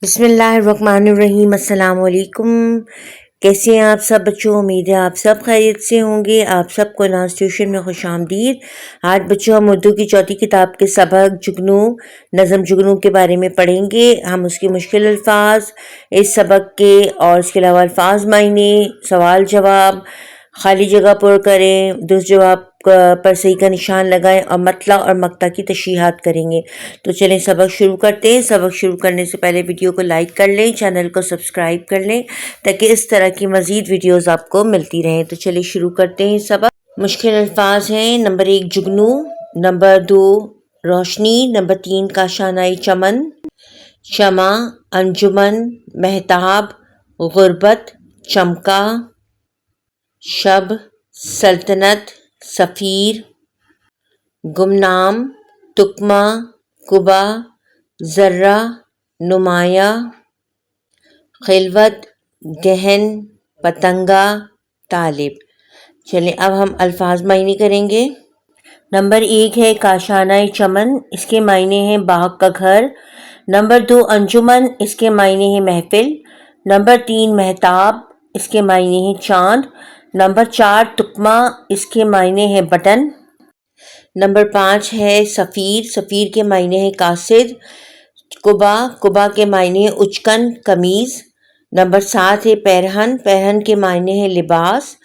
बिस्मिल्लाहिर्रहमानिर्रहीम। अस्सलाम वालेकुम। कैसे हैं आप सब बच्चों? उम्मीद है आप सब खैरियत से होंगे। आप सबको नाज ट्यूशन में खुश आमदीद। आज बच्चों हम उर्दू की चौथी किताब के सबक जुगनू नज़म जुगनू के बारे में पढ़ेंगे। हम उसके मुश्किल अल्फाज इस सबक के और इसके अलावा अल्फाज मायने, सवाल जवाब, खाली जगह पर करें, दुरुस्त जवाब पर सही का निशान लगाएं और मतला और मक्ता की तशरीहात करेंगे। तो चलें सबक शुरू करते हैं। सबक शुरू करने से पहले वीडियो को लाइक कर लें, चैनल को सब्सक्राइब कर लें ताकि इस तरह की मज़ीद वीडियोस आपको मिलती रहें। तो चलिए शुरू करते हैं सबक। मुश्किल अल्फाज हैं। नंबर 1 जुगनू, नंबर 2 रोशनी, नंबर 3 काशानाई चमन, शमा, अंजुमन, महताब, गुरबत, चमका, शब, सल्तनत, सफ़ीर, गुमनाम, तुकमा, कुबा, ज़र्रा, नुमाया, खिलवत, गहन, पतंगा, तालिब। चलिए अब हम अल्फाज मायने करेंगे। नंबर 1 है काशाना चमन, इसके मायने हैं बाग का घर। नंबर 2 अंजुमन, इसके मायने हैं महफिल। नंबर 3 महताब, इसके मायने हैं चाँद। नंबर 4 तुकमा, इसके मायने हैं बटन। नंबर 5 है सफ़ीर, सफ़ीर के मायने हैं कासिद। कुबा, कुबा के मायने हैं उचकन, कमीज़। नंबर 7 है पैरहन, पैरहन के मायने हैं लिबास।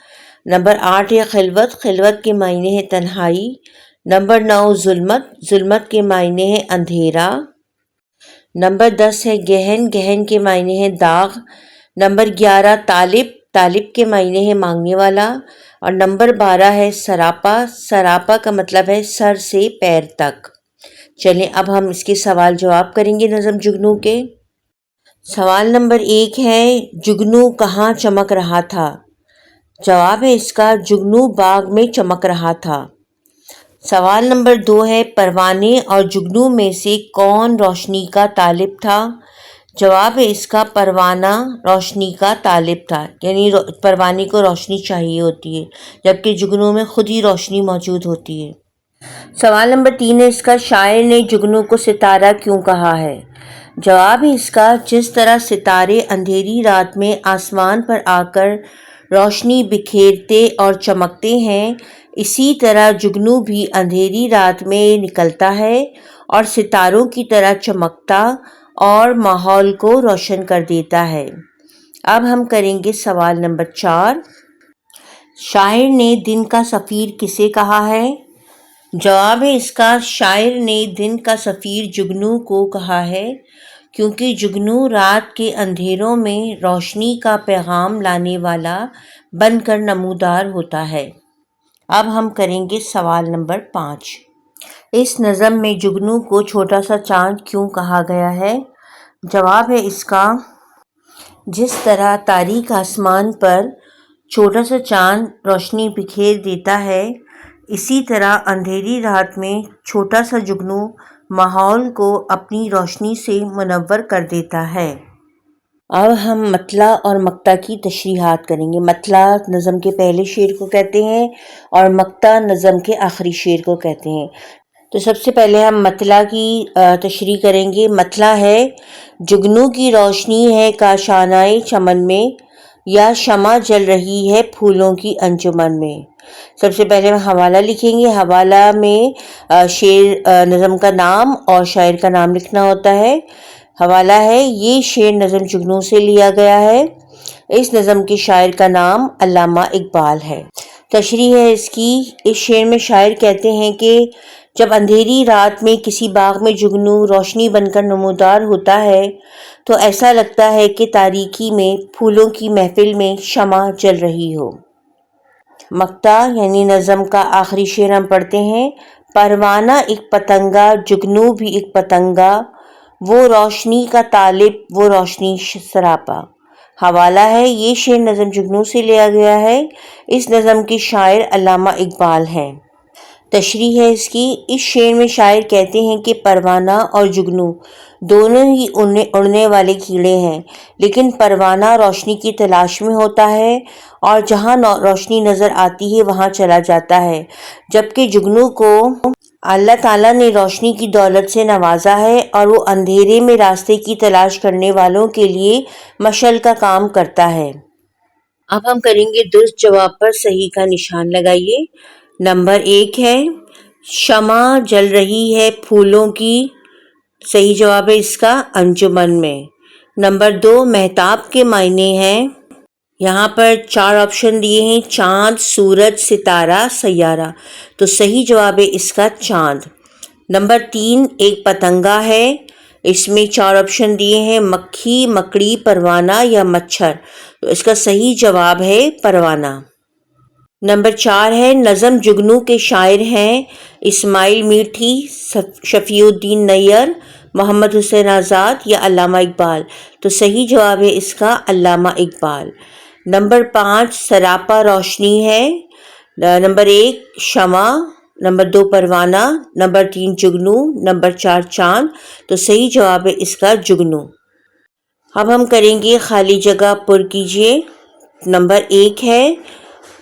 नंबर 8 है खिलवत, खिलवत के मायने हैं तन्हाई। नंबर 9 जुल्मत, जुल्मत के मायने हैं अंधेरा। नंबर 10 है गहन, गहन के मायने हैं दाग। नंबर 11 तालिब, तालिब के मायने हैं मांगने वाला। और नंबर 12 है सरापा, सरापा का मतलब है सर से पैर तक। चलें अब हम इसके सवाल जवाब करेंगे नज़म जुगनू के। सवाल नंबर 1 है जुगनू कहाँ चमक रहा था? जवाब है इसका जुगनू बाग में चमक रहा था। सवाल नंबर 2 है परवाने और जुगनू में से कौन रोशनी का तालिब था? जवाब है इसका परवाना रोशनी का तालिब था, यानी परवाने को रोशनी चाहिए होती है जबकि जुगनू में खुद ही रोशनी मौजूद होती है। सवाल नंबर 3 है इसका शायर ने जुगनू को सितारा क्यों कहा है? जवाब है इसका जिस तरह सितारे अंधेरी रात में आसमान पर आकर रोशनी बिखेरते और चमकते हैं, इसी तरह जुगनू भी अंधेरी रात में निकलता है और सितारों की तरह चमकता और माहौल को रोशन कर देता है। अब हम करेंगे सवाल नंबर 4। शायर ने दिन का सफ़ीर किसे कहा है? जवाब है इसका शायर ने दिन का सफ़ीर जुगनू को कहा है क्योंकि जुगनू रात के अंधेरों में रोशनी का पैगाम लाने वाला बनकर नमूदार होता है। अब हम करेंगे सवाल नंबर 5। इस नज़म में जुगनू को छोटा सा चाँद क्यों कहा गया है? जवाब है इसका जिस तरह तारीक आसमान पर छोटा सा चाँद रोशनी बिखेर देता है, इसी तरह अंधेरी रात में छोटा सा जुगनू माहौल को अपनी रोशनी से मुनव्वर कर देता है। अब हम मतला और मक्ता की तशरीहात करेंगे। मतला नज़म के पहले शेर को कहते हैं और मक्ता नज़म के आखिरी शेर को कहते हैं। तो सबसे पहले हम मतला की तशरीह करेंगे। मतला है जुगनू की रोशनी है काशानाए चमन में, या शमा जल रही है फूलों की अंजुमन में। सबसे पहले हम हवाला लिखेंगे। हवाला में शेर नज़म का नाम और शायर का नाम लिखना होता है। हवाला है ये शेर नज़म जुगनू से लिया गया है। इस नज़म के शायर का नाम अल्लामा इकबाल है। तशरीह है इसकी। इस शेर में शायर कहते हैं कि जब अंधेरी रात में किसी बाग में जुगनू रोशनी बनकर नमूदार होता है तो ऐसा लगता है कि तारीकी में फूलों की महफिल में शमा जल रही हो। मक्ता यानी नज़म का आखिरी शेर हम पढ़ते हैं। परवाना एक पतंगा, जुगनू भी एक पतंगा, वो रोशनी का तालिब, वो रोशनी सरापा। हवाला है ये शेर नज़म जुगनू से लिया गया है। इस नज़म के शायर अल्लामा इकबाल हैं। तशरीह है इसकी। इस शेर में शायर कहते हैं कि परवाना और जुगनू दोनों ही उड़ने वाले कीड़े हैं, लेकिन परवाना रोशनी की तलाश में होता है और जहाँ रोशनी नज़र आती है वहाँ चला जाता है, जबकि जुगनू को اللہ تعالیٰ نے روشنی کی دولت سے نوازا ہے اور وہ اندھیرے میں راستے کی تلاش کرنے والوں کے لیے مشعل کا کام کرتا ہے۔ اب ہم کریں گے درست جواب پر صحیح کا نشان لگائیے۔ نمبر 1 ہے شمع جل رہی ہے پھولوں کی، صحیح جواب ہے اس کا انجمن میں۔ نمبر 2 مہتاب کے معنی ہیں، یہاں پر 4 آپشن دیے ہیں، چاند، سورج، ستارہ، سیارہ، تو صحیح جواب ہے اس کا چاند۔ نمبر 3 ایک پتنگا ہے، اس میں 4 آپشن دیے ہیں، مکھی، مکڑی، پروانہ یا مچھر، تو اس کا صحیح جواب ہے پروانہ۔ نمبر 4 ہے نظم جگنو کے شاعر ہیں اسماعیل میٹھی، شفیع الدین نیر، محمد حسین آزاد یا علامہ اقبال، تو صحیح جواب ہے اس کا علامہ اقبال۔ نمبر 5 سراپا روشنی ہے، نمبر 1 شمع، نمبر 2 پروانہ، نمبر 3 جگنو، نمبر 4 چاند، تو صحیح جواب ہے اس کا جگنو۔ اب ہم کریں گے خالی جگہ پر کیجیے۔ نمبر 1 ہے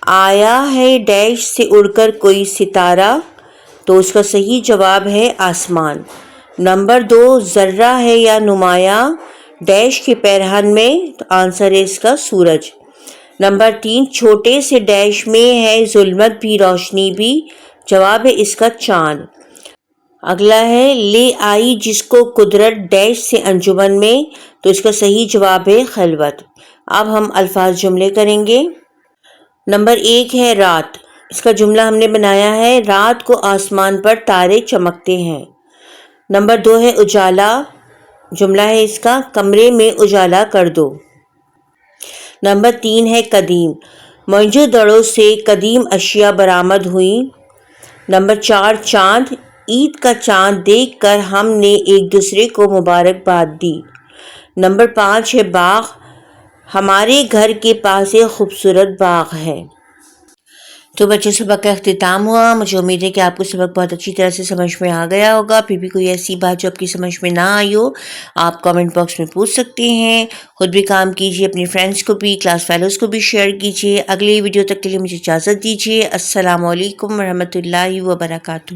آیا ہے ڈیش سے اڑ کر کوئی ستارہ، تو اس کا صحیح جواب ہے آسمان۔ نمبر 2 ذرہ ہے یا نمایاں ڈیش کے پیرہن میں، تو آنسر ہے اس کا سورج۔ نمبر 3 چھوٹے سے ڈیش میں ہے ظلمت بھی روشنی بھی، جواب ہے اس کا چاند۔ اگلا ہے لے آئی جس کو قدرت ڈیش سے انجمن میں، تو اس کا صحیح جواب ہے خلوت۔ اب ہم الفاظ جملے کریں گے۔ نمبر 1 ہے رات، اس کا جملہ ہم نے بنایا ہے رات کو آسمان پر تارے چمکتے ہیں۔ نمبر 2 ہے اجالا، جملہ ہے اس کا کمرے میں اجالا کر دو۔ نمبر 3 ہے قدیم، موئنجو دڑو سے قدیم اشیاء برآمد ہوئیں۔ نمبر 4 چاند، عید کا چاند دیکھ کر ہم نے ایک دوسرے کو مبارکباد دی۔ نمبر 5 ہے باغ، ہمارے گھر کے پاس ایک خوبصورت باغ ہے۔ تو بچوں سبق کا اختتام ہوا، مجھے امید ہے کہ آپ کو سبق بہت اچھی طرح سے سمجھ میں آ گیا ہوگا۔ پھر بھی کوئی ایسی بات جو آپ کی سمجھ میں نہ آئی ہو آپ کامنٹ باکس میں پوچھ سکتے ہیں۔ خود بھی کام کیجیے، اپنی فرینڈس کو بھی، کلاس فیلوز کو بھی شیئر کیجیے۔ اگلی ویڈیو تک کے لیے مجھے اجازت دیجیے۔ السلام علیکم ورحمۃ اللہ وبرکاتہ۔